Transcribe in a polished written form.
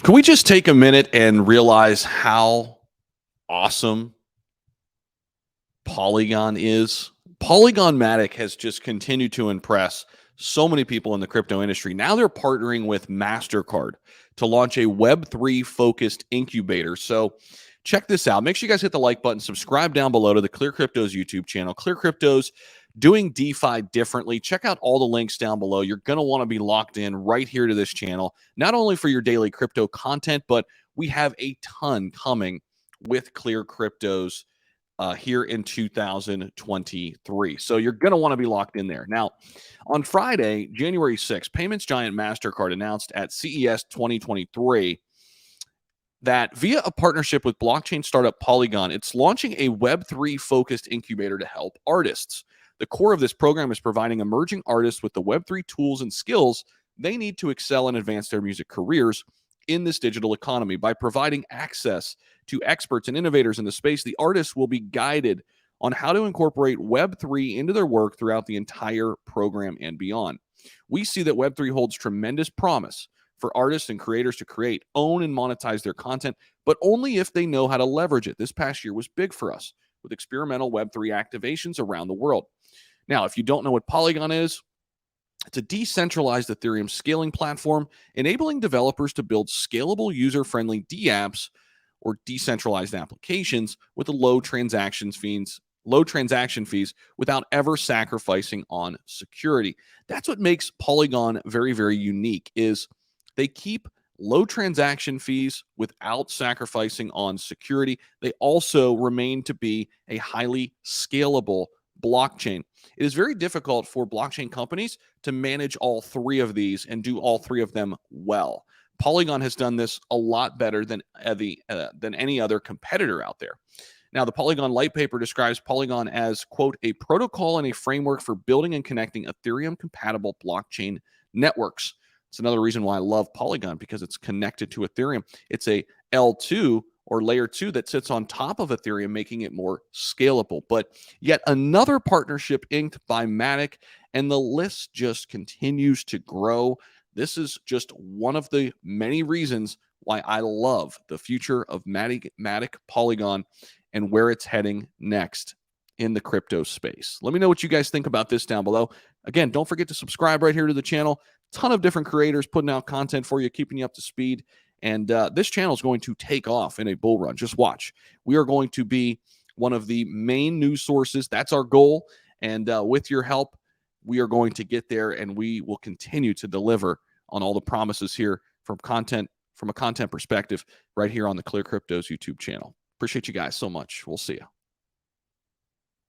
Can we just take a minute and realize how awesome Polygon is? Polygon Matic has just continued to impress so many people in the crypto industry. Now they're partnering with Mastercard to launch a Web3 focused incubator. So check this out. Make sure you guys hit the like button, subscribe down below to the ClearCryptos YouTube channel. ClearCryptos doing DeFi differently. Check out all the links down below. You're going to want to be locked in right here to this channel, not only for your daily crypto content, but we have a ton coming with ClearCryptos here in 2023. So you're going to want to be locked in there. Now, on Friday, January 6th, payments giant Mastercard announced at CES 2023 that via a partnership with blockchain startup Polygon, it's launching a Web3 focused incubator to help artists. The core of this program is providing emerging artists with the Web3 tools and skills they need to excel and advance their music careers in this digital economy. By providing access to experts and innovators in the space, the artists will be guided on how to incorporate Web3 into their work throughout the entire program and beyond. We see that Web3 holds tremendous promise for artists and creators to create, own, and monetize their content, but only if they know how to leverage it. This past year was big for us with experimental Web3 activations around the world. Now, if you don't know what Polygon is, it's a decentralized Ethereum scaling platform enabling developers to build scalable, user-friendly dApps or decentralized applications with a low transaction fees without ever sacrificing on security. That's what makes Polygon very, very unique is they keep low transaction fees without sacrificing on security. They also remain to be a highly scalable blockchain. It is very difficult for blockchain companies to manage all three of these and do all three of them well. Polygon has done this a lot better than any other competitor out there. Now, the Polygon Light Paper describes Polygon as, quote, a protocol and a framework for building and connecting Ethereum-compatible blockchain networks. It's another reason why I love Polygon, because it's connected to Ethereum. It's a L2 or layer 2 that sits on top of Ethereum, making it more scalable. But yet another partnership inked by Matic, and the list just continues to grow. This is just one of the many reasons why I love the future of Matic Polygon and where it's heading next in the crypto space. Let me know what you guys think about this down below. Again, don't forget to subscribe right here to the channel. Ton of different creators putting out content for you, keeping you up to speed. And this channel is going to take off in a bull run. Just watch. We are going to be one of the main news sources. That's our goal. And with your help, we are going to get there, and we will continue to deliver on all the promises here from a content perspective right here on the ClearCryptos YouTube channel. Appreciate you guys so much. We'll see you.